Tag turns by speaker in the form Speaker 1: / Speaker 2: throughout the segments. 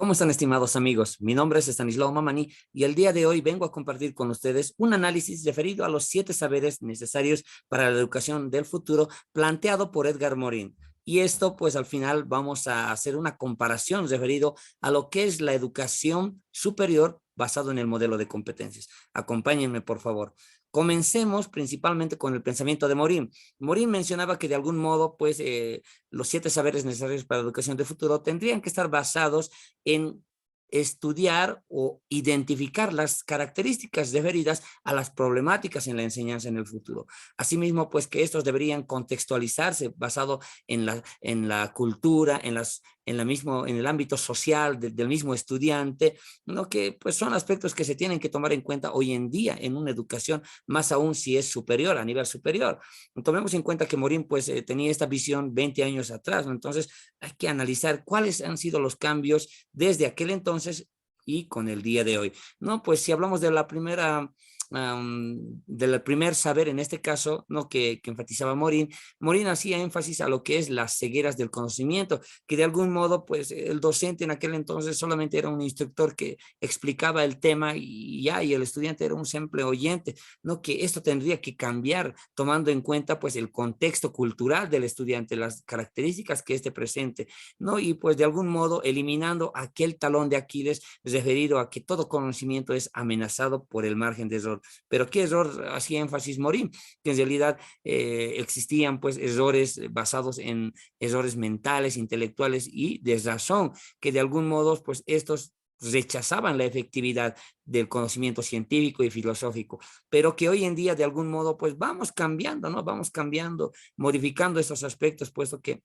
Speaker 1: ¿Cómo están, estimados amigos? Mi nombre es Estanislao Mamani y el día de hoy vengo a compartir con ustedes un análisis referido a los 7 saberes necesarios para la educación del futuro planteado por Edgar Morin. Y esto, pues al final vamos a hacer una comparación referido a lo que es la educación superior basado en el modelo de competencias. Acompáñenme, por favor. Comencemos principalmente con el pensamiento de Morin. Morin mencionaba que de algún modo, pues, los 7 saberes necesarios para la educación del futuro tendrían que estar basados en estudiar o identificar las características referidas a las problemáticas en la enseñanza en el futuro. Asimismo, pues que estos deberían contextualizarse basado en la cultura, en el ámbito social del mismo estudiante, ¿no? Que pues son aspectos que se tienen que tomar en cuenta hoy en día en una educación, más aún si es superior, a nivel superior. Tomemos en cuenta que Morin pues tenía esta visión 20 años atrás, ¿no? Entonces hay que analizar cuáles han sido los cambios desde aquel entonces y con el día de hoy. No, pues si hablamos de la primera, del primer saber en este caso, ¿no? Que enfatizaba Morin, Morin hacía énfasis a lo que es las cegueras del conocimiento, que de algún modo, pues el docente en aquel entonces solamente era un instructor que explicaba el tema y ya, y el estudiante era un simple oyente, ¿no? Que esto tendría que cambiar tomando en cuenta, pues, el contexto cultural del estudiante, las características que éste presente, ¿no? Y pues de algún modo eliminando aquel talón de Aquiles referido a que todo conocimiento es amenazado por el margen de error. Pero ¿qué error hacía énfasis Morin? Que en realidad existían pues errores basados en errores mentales, intelectuales y de razón, que de algún modo pues estos rechazaban la efectividad del conocimiento científico y filosófico, pero que hoy en día de algún modo pues vamos cambiando, ¿no? Vamos cambiando, modificando estos aspectos, puesto que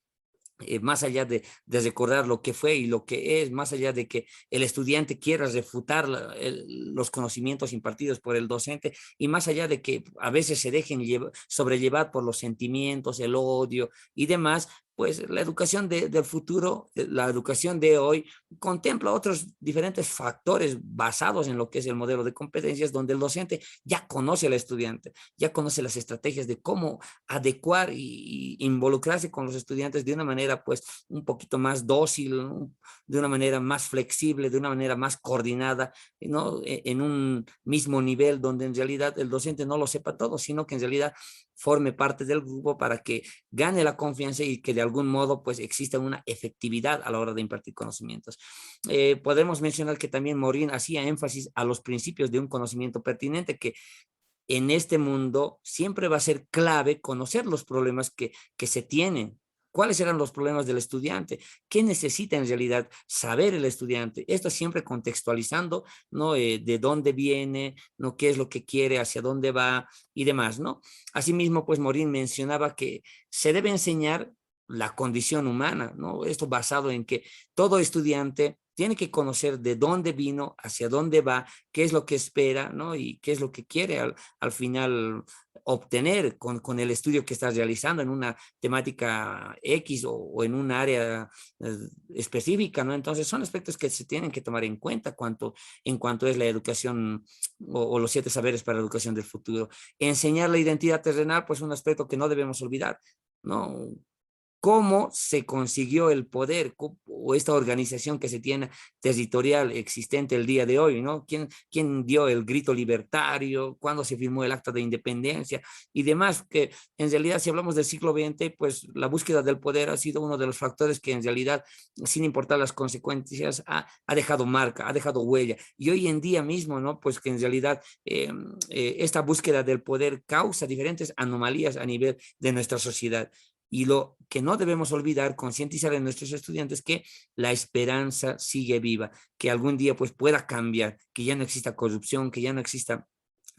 Speaker 1: más allá de recordar lo que fue y lo que es, más allá de que el estudiante quiera refutar los conocimientos impartidos por el docente y más allá de que a veces se dejen sobrellevar por los sentimientos, el odio y demás, pues la educación del futuro, la educación de hoy, contempla otros diferentes factores basados en lo que es el modelo de competencias, donde el docente ya conoce al estudiante, ya conoce las estrategias de cómo adecuar y involucrarse con los estudiantes de una manera pues un poquito más dócil, ¿no? De una manera más flexible, de una manera más coordinada, ¿no? En un mismo nivel donde en realidad el docente no lo sepa todo, sino que en realidad forme parte del grupo para que gane la confianza y que de algún modo pues exista una efectividad a la hora de impartir conocimientos. Podemos mencionar que también Morin hacía énfasis a los principios de un conocimiento pertinente, que en este mundo siempre va a ser clave conocer los problemas que se tienen. ¿Cuáles eran los problemas del estudiante? ¿Qué necesita en realidad saber el estudiante? Esto siempre contextualizando, ¿no? De dónde viene, ¿no? ¿Qué es lo que quiere, hacia dónde va y demás, ¿no? Asimismo, pues Morin mencionaba que se debe enseñar la condición humana, ¿no? Esto basado en que todo estudiante tiene que conocer de dónde vino, hacia dónde va, qué es lo que espera, ¿no? Y qué es lo que quiere al final obtener con el estudio que estás realizando en una temática X o en un área específica, ¿no? Entonces son aspectos que se tienen que tomar en cuenta en cuanto es la educación o los 7 saberes para la educación del futuro. Enseñar la identidad terrenal, pues un aspecto que no debemos olvidar, ¿no? Cómo se consiguió el poder o esta organización que se tiene territorial existente el día de hoy, ¿no? ¿Quién dio el grito libertario? ¿Cuándo se firmó el acta de independencia? Y demás, que en realidad si hablamos del siglo XX, pues la búsqueda del poder ha sido uno de los factores que en realidad, sin importar las consecuencias, ha dejado marca, ha dejado huella. Y hoy en día mismo, ¿no? Pues que en realidad esta búsqueda del poder causa diferentes anomalías a nivel de nuestra sociedad. Y lo que no debemos olvidar, concientizar a nuestros estudiantes que la esperanza sigue viva, que algún día pues pueda cambiar, que ya no exista corrupción, que ya no exista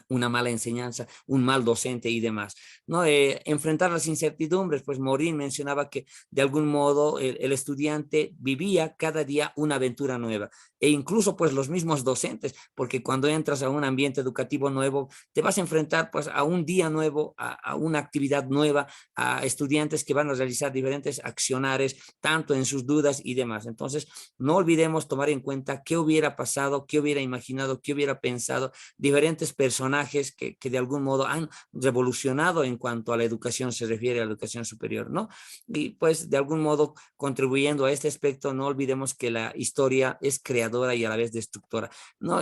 Speaker 1: una mala enseñanza, un mal docente y demás, ¿no? Enfrentar las incertidumbres, pues Morin mencionaba que de algún modo el estudiante vivía cada día una aventura nueva e incluso pues los mismos docentes, porque cuando entras a un ambiente educativo nuevo, te vas a enfrentar pues a un día nuevo, a una actividad nueva, a estudiantes que van a realizar diferentes accionares, tanto en sus dudas y demás. Entonces, no olvidemos tomar en cuenta qué hubiera pasado, qué hubiera imaginado, qué hubiera pensado diferentes personajes personajes que de algún modo han revolucionado en cuanto a la educación se refiere, a la educación superior, ¿no? Y pues de algún modo contribuyendo a este aspecto, no olvidemos que la historia es creadora y a la vez destructora, ¿no?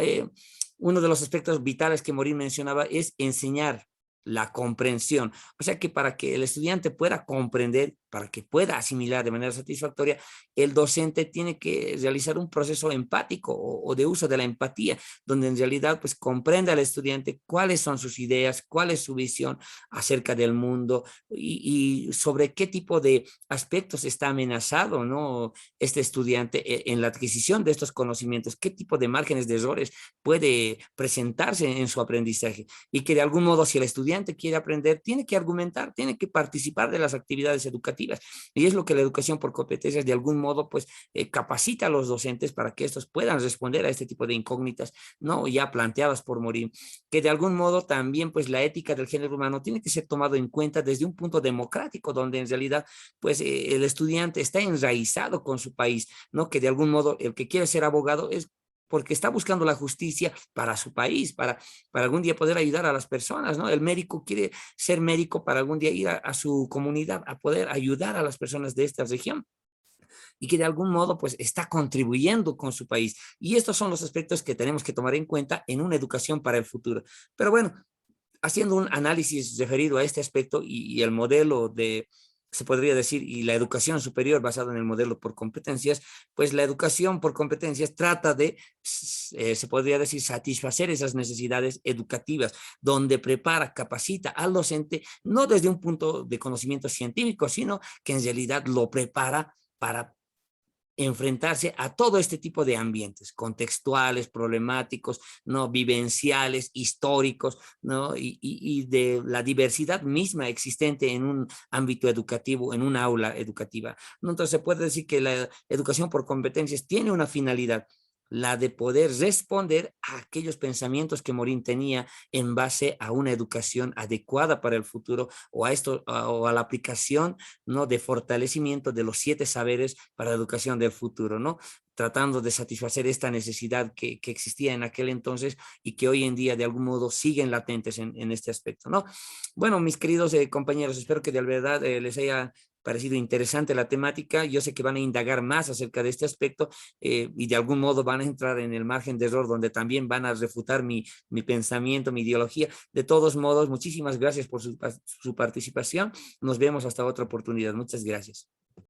Speaker 1: Uno de los aspectos vitales que Morín mencionaba es enseñar la comprensión. O sea que para que el estudiante pueda comprender, para que pueda asimilar de manera satisfactoria, el docente tiene que realizar un proceso empático o de uso de la empatía, donde en realidad pues comprende al estudiante cuáles son sus ideas, cuál es su visión acerca del mundo y sobre qué tipo de aspectos está amenazado, ¿no? Este estudiante en la adquisición de estos conocimientos, qué tipo de márgenes de errores puede presentarse en su aprendizaje y que de algún modo si el estudiante quiere aprender, tiene que argumentar, tiene que participar de las actividades educativas y es lo que la educación por competencias de algún modo pues capacita a los docentes para que estos puedan responder a este tipo de incógnitas, ¿no? Ya planteadas por Morín, que de algún modo también pues la ética del género humano tiene que ser tomado en cuenta desde un punto democrático, donde en realidad pues el estudiante está enraizado con su país, ¿no? Que de algún modo el que quiere ser abogado es porque está buscando la justicia para su país, para algún día poder ayudar a las personas, ¿no? El médico quiere ser médico para algún día ir a su comunidad, a poder ayudar a las personas de esta región y que de algún modo pues está contribuyendo con su país. Y estos son los aspectos que tenemos que tomar en cuenta en una educación para el futuro. Pero bueno, haciendo un análisis referido a este aspecto y el modelo de, se podría decir, y la educación superior basada en el modelo por competencias, pues la educación por competencias trata de, se podría decir, satisfacer esas necesidades educativas, donde prepara, capacita al docente, no desde un punto de conocimiento científico, sino que en realidad lo prepara para enfrentarse a todo este tipo de ambientes contextuales, problemáticos, ¿no? Vivenciales, históricos, ¿no? Y de la diversidad misma existente en un ámbito educativo, en un aula educativa, ¿no? Entonces se puede decir que la educación por competencias tiene una finalidad, la de poder responder a aquellos pensamientos que Morín tenía en base a una educación adecuada para el futuro o a esto o a la aplicación, ¿no? De fortalecimiento de los 7 saberes para la educación del futuro, ¿no? Tratando de satisfacer esta necesidad que existía en aquel entonces y que hoy en día de algún modo siguen latentes en este aspecto, ¿no? Bueno, mis queridos compañeros, espero que de verdad les haya parecido interesante la temática. Yo sé que van a indagar más acerca de este aspecto y de algún modo van a entrar en el margen de error donde también van a refutar mi pensamiento, mi ideología. De todos modos, muchísimas gracias por su participación. Nos vemos hasta otra oportunidad. Muchas gracias.